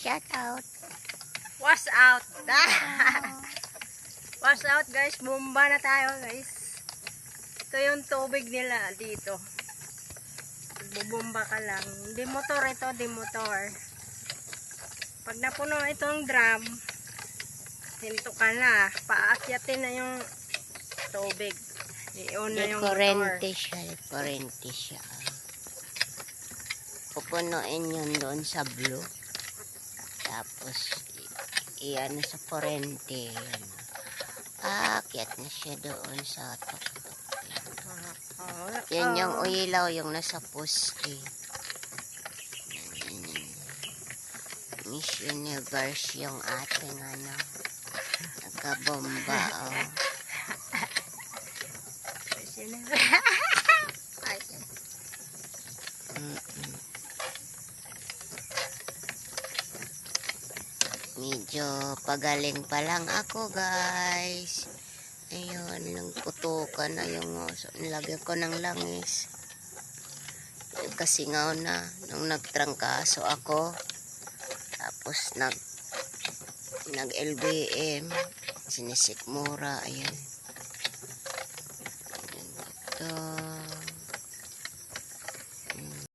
shout out. Wash out. Wash out guys. Bumba na tayo guys. Ito yung tubig nila dito. Bubumba ka lang. Di motor ito, di motor. Pag napuno itong drum, hinto ka na. Paakyatin na yung tubig. I-on na yung motor. Kurente siya. Pupunuin yun doon sa blue. Tapos, iyan sa kurente. Aakyat na siya doon sa tuktok. Yan yung ilaw yung nasa poste. Miss Universe yung ating nagkabomba. Medyo pagaling pa lang ako guys. Ayun, nagputukan na yung nilagyan ko ng langis. Kasingaw na nung nagtrangkaso ako. Tapos nag LBM, sinisikmura, ayan. Ito.